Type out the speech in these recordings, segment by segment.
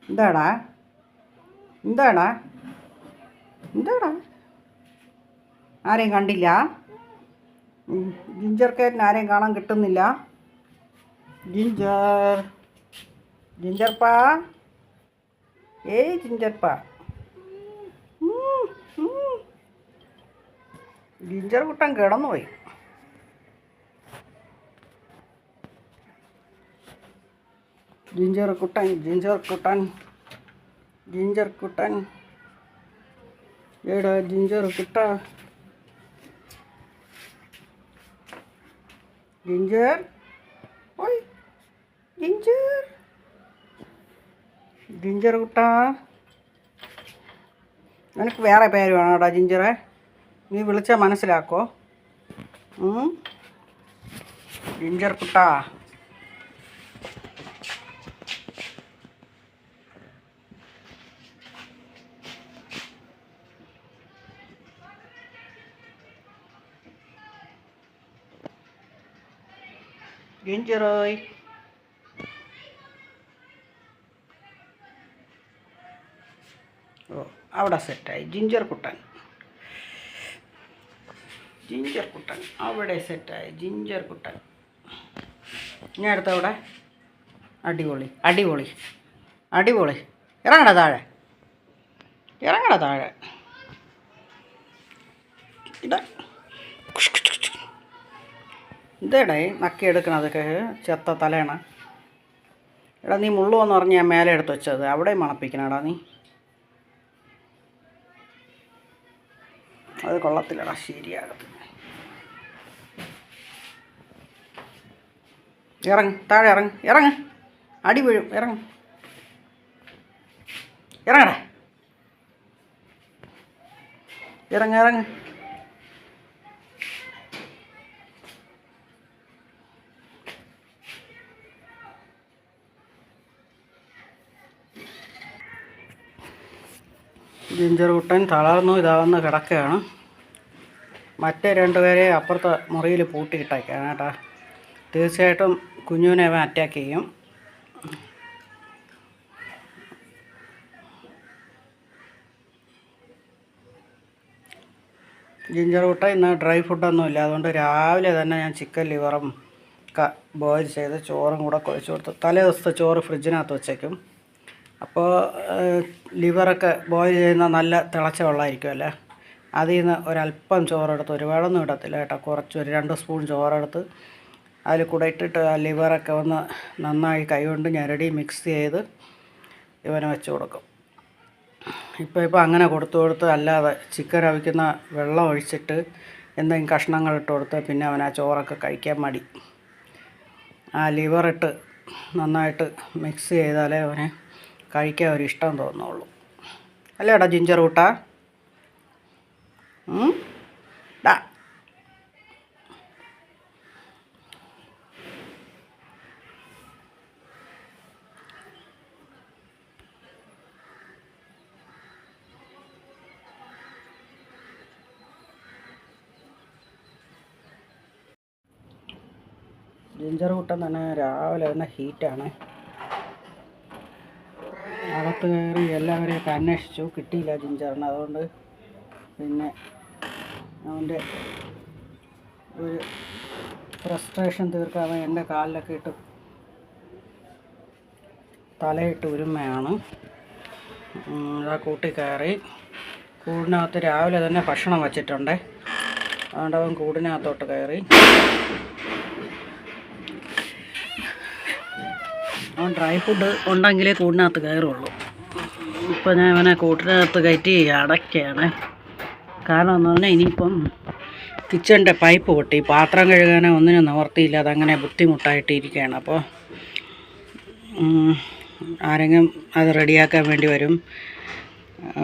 എന്താടാ എന്താടാ എന്താടാ ആരെയും കണ്ടില്ല? ജിഞ്ചർ കേറ്റിന് ആരെയും കാണാൻ കിട്ടുന്നില്ല. ജിഞ്ചർപ്പാ, ഏയ് ജിഞ്ചർപ്പാ, ജിഞ്ചർ കുട്ടൻ കിടന്നുപോയി. ജിഞ്ചർ കുട്ടൻ ഏടാ ജിഞ്ചർ കുട്ട? ജിഞ്ചർ, ഓയ് ജിഞ്ചർ കുട്ട, നിനക്ക് വേറെ പേര് വേണോടാ ജിഞ്ചറെ? നീ വിളിച്ചാൽ മനസ്സിലാക്കോ? ജിഞ്ചർ കുട്ട, ജിഞ്ചറോയ്. ഓ, അവിടെ സെറ്റായി ജിഞ്ചർ കുട്ടൻ അവിടെ സെറ്റായി ജിഞ്ചർ കുട്ടൻ. ഞാൻ അടുത്തവിടെ അടിപൊളി. ഇറങ്ങടാ താഴെ. ഇതേടേ നക്കിയെടുക്കണതൊക്കെ ചെത്ത തലയണ. എടാ നീ മുള്ളുവെന്ന് പറഞ്ഞ് ഞാൻ മേലെ എടുത്ത് വെച്ചത് അവിടെ മണപ്പിക്കണടാ നീ. അത് കൊള്ളത്തില്ലടാ, ശരിയാകത്തില്ല. താഴെ ഇറങ്ങ്, അടി വീഴും. ഇറങ്ങടാ, ഇറങ്ങ്. ജിഞ്ചർ കുട്ടൻ തളർന്നു ഇതാവുന്ന കിടക്കുകയാണ്. മറ്റേ രണ്ടുപേരെ അപ്പുറത്തെ മുറിയിൽ പൂട്ടിയിട്ടേക്കാണ് കേട്ടോ. തീർച്ചയായിട്ടും കുഞ്ഞുവിനെ അവൻ അറ്റാക്ക് ചെയ്യും. ജിഞ്ചർ കുട്ട ഇന്ന് ഡ്രൈ ഫുഡൊന്നുമില്ല, അതുകൊണ്ട് രാവിലെ തന്നെ ഞാൻ ചിക്കൻ ലിവറും ബോയിൽ ചെയ്ത് ചോറും കൂടെ കുഴച്ച് കൊടുത്തു. തലേ ദിവസത്തെ ചോറ് ഫ്രിഡ്ജിനകത്ത് വെച്ചേക്കും. അപ്പോൾ ലിവറൊക്കെ ബോയിൽ ചെയ്യുന്ന നല്ല തിളച്ച വെള്ളമായിരിക്കുമല്ലേ, അതിൽ നിന്ന് ഒരല്പം ചോറെടുത്ത്, ഒരുപാടൊന്നും ഇടത്തില്ല കേട്ടോ, കുറച്ച് ഒരു 2 സ്പൂൺ ചോറെടുത്ത് അതിൽ കൂടെ ഇട്ടിട്ട് ആ ലിവറൊക്കെ ഒന്ന് നന്നായി കൈകൊണ്ട് ഞെരടി മിക്സ് ചെയ്ത് ഇവന് വെച്ച് കൊടുക്കും. ഇപ്പോൾ അങ്ങനെ കൊടുത്ത് അല്ലാതെ ചിക്കൻ അവിക്കുന്ന വെള്ളം ഒഴിച്ചിട്ട് എന്തെങ്കിലും കഷ്ണങ്ങൾ ഇട്ട് കൊടുത്ത് പിന്നെ അവൻ ആ ചോറൊക്കെ കഴിക്കാൻ മടി. ആ ലിവറിട്ട് നന്നായിട്ട് മിക്സ് ചെയ്താലേ അവന് കഴിക്കാൻ ഒരു ഇഷ്ടം തോന്നുള്ളൂ. അല്ലേടാ ജിഞ്ചർ കുട്ട? ഡാ ജിഞ്ചർ കുട്ടൻ തന്നെ രാവിലെ തന്നെ ഹീറ്റാണ്. അകത്ത് കയറി എല്ലാവരെയൊക്കെ അന്വേഷിച്ചു, കിട്ടിയില്ല ജിഞ്ചറിന്. അതുകൊണ്ട് പിന്നെ അവൻ്റെ ഒരു ഫ്രസ്ട്രേഷൻ തീർക്കാൻ എൻ്റെ കാലിലൊക്കെ ഇട്ട് തലയിട്ട് ഉരുമ്മയാണ്. ആ കൂട്ടി കയറി കൂടിനകത്ത് രാവിലെ തന്നെ ഭക്ഷണം വച്ചിട്ടുണ്ട്. അതുകൊണ്ട് അവൻ കൂടിനകത്തോട്ട് കയറി. അവൻ ഡ്രൈ ഫുഡ് ഉണ്ടെങ്കിലേ കൂടിനകത്ത് കയറുള്ളൂ. ഇപ്പോൾ ഞാൻ അവനെ കൂട്ടിനകത്ത് കയറ്റി അടയ്ക്കുകയാണ്. കാരണം എന്ന് പറഞ്ഞാൽ ഇനിയിപ്പം കിച്ചണിൻ്റെ പൈപ്പ് പൊട്ടി, പാത്രം കഴുകാനോ ഒന്നിനും നിവർത്തിയില്ല, അതങ്ങനെ ബുദ്ധിമുട്ടായിട്ടിരിക്കുകയാണ്. അപ്പോൾ ആരെങ്കിലും അത് റെഡിയാക്കാൻ വേണ്ടി വരും.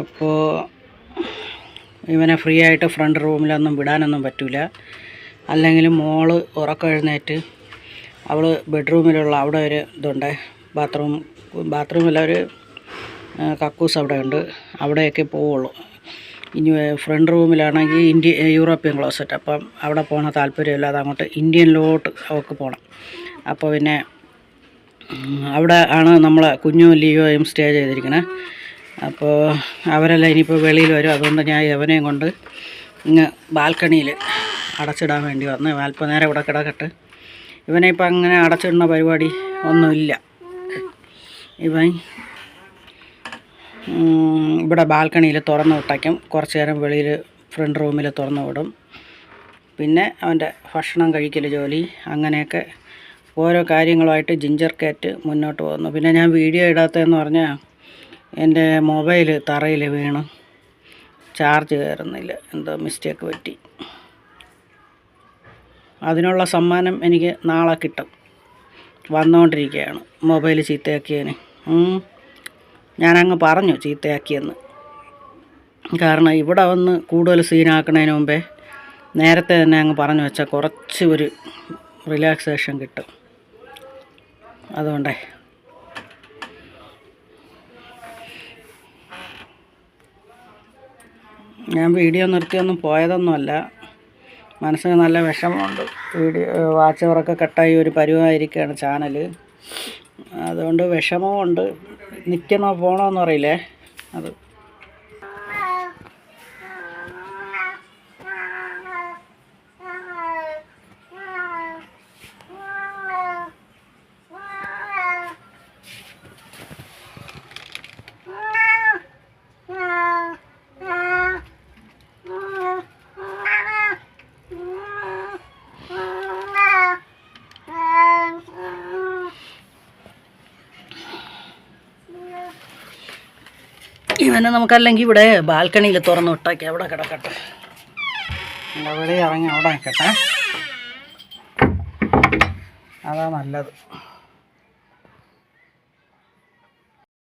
അപ്പോൾ ഇവനെ ഫ്രീ ആയിട്ട് ഫ്രണ്ട് റൂമിലൊന്നും വിടാനൊന്നും പറ്റില്ല. അല്ലെങ്കിൽ മോള് ഉറക്കം എഴുന്നേറ്റ് അവൾ ബെഡ്റൂമിലുള്ള അവിടെ ഒരു ഇതുണ്ട്, ബാത്റൂമിൽ ഒരു കക്കൂസ് അവിടെ ഉണ്ട്, അവിടെയൊക്കെ പോവുള്ളൂ. ഇനി ഫ്രണ്ട് റൂമിലാണെങ്കിൽ യൂറോപ്യൻ ക്ലോസറ്റ്, അപ്പം അവിടെ പോകണ താല്പര്യമില്ല. അത് അങ്ങോട്ട് ഇന്ത്യനിലോട്ട് അവൾക്ക് പോകണം. അപ്പോൾ പിന്നെ അവിടെ ആണ് നമ്മളെ കുഞ്ഞു ലിയോയും സ്റ്റേ ചെയ്തിരിക്കണേ. അപ്പോൾ അവരെല്ലാം ഇനിയിപ്പോൾ വെളിയിൽ വരും. അതുകൊണ്ട് ഞാൻ യവനെയും കൊണ്ട് ഇങ്ങ് ബാൽക്കണിയിൽ അടച്ചിടാൻ വേണ്ടി വന്ന്. അല്പം നേരം ഇവിടെ കിടക്കട്ടെ. ഇവനെ ഇപ്പം അങ്ങനെ അടച്ചിടുന്ന പരിപാടി ഒന്നുമില്ല. ഇവൻ ഇവിടെ ബാൽക്കണിയിൽ തുറന്ന് വിട്ടേക്കും. കുറച്ച് നേരം വെളിയിൽ ഫ്രണ്ട് റൂമിൽ തുറന്ന് വിടും. പിന്നെ അവൻ്റെ ഭക്ഷണം കഴിക്കൽ ജോലി അങ്ങനെയൊക്കെ ഓരോ കാര്യങ്ങളുമായിട്ട് ജിഞ്ചർ കാറ്റ് മുന്നോട്ട് പോകുന്നു. പിന്നെ ഞാൻ വീഡിയോ ഇടാത്തതെന്ന് പറഞ്ഞാൽ എൻ്റെ മൊബൈൽ തറയിൽ വീണ് ചാർജ് കയറുന്നില്ല, എന്തോ മിസ്റ്റേക്ക് പറ്റി. അതിനുള്ള സമ്മാനം എനിക്ക് നാളെ കിട്ടും. വന്നുകൊണ്ടിരിക്കുകയാണ് മൊബൈൽ ചീത്തയാക്കിയതിന്. ഞാനങ്ങ് പറഞ്ഞു ചീത്തയാക്കിയെന്ന്. കാരണം ഇവിടെ വന്ന് കൂടുതൽ സീനാക്കുന്നതിന് മുമ്പേ നേരത്തെ തന്നെ അങ്ങ് പറഞ്ഞു വെച്ചാൽ കുറച്ച് ഒരു റിലാക്സേഷൻ കിട്ടും. അതുകൊണ്ടേ ഞാൻ വീഡിയോ നിർത്തിയൊന്നും പോയതൊന്നുമല്ല. മനസ്സിന് നല്ല വിഷമമുണ്ട്. വാച്ച് അവറൊക്കെ കട്ടായി ഒരു പരുവായിരിക്കുകയാണ് ചാനൽ. അതുകൊണ്ട് വിഷമമുണ്ട്. നിൽക്കണോ പോകണമെന്ന് അറിയില്ലേ. അത് ഇവനെ നമുക്കല്ലെങ്കിൽ ഇവിടെ ബാൽക്കണിയിൽ തുറന്ന് വിട്ടാക്കി അവിടെ കിടക്കട്ടെ. അവിടെ ഇറങ്ങി അവിടെ നിൽക്കട്ടെ, അതാ നല്ലത്.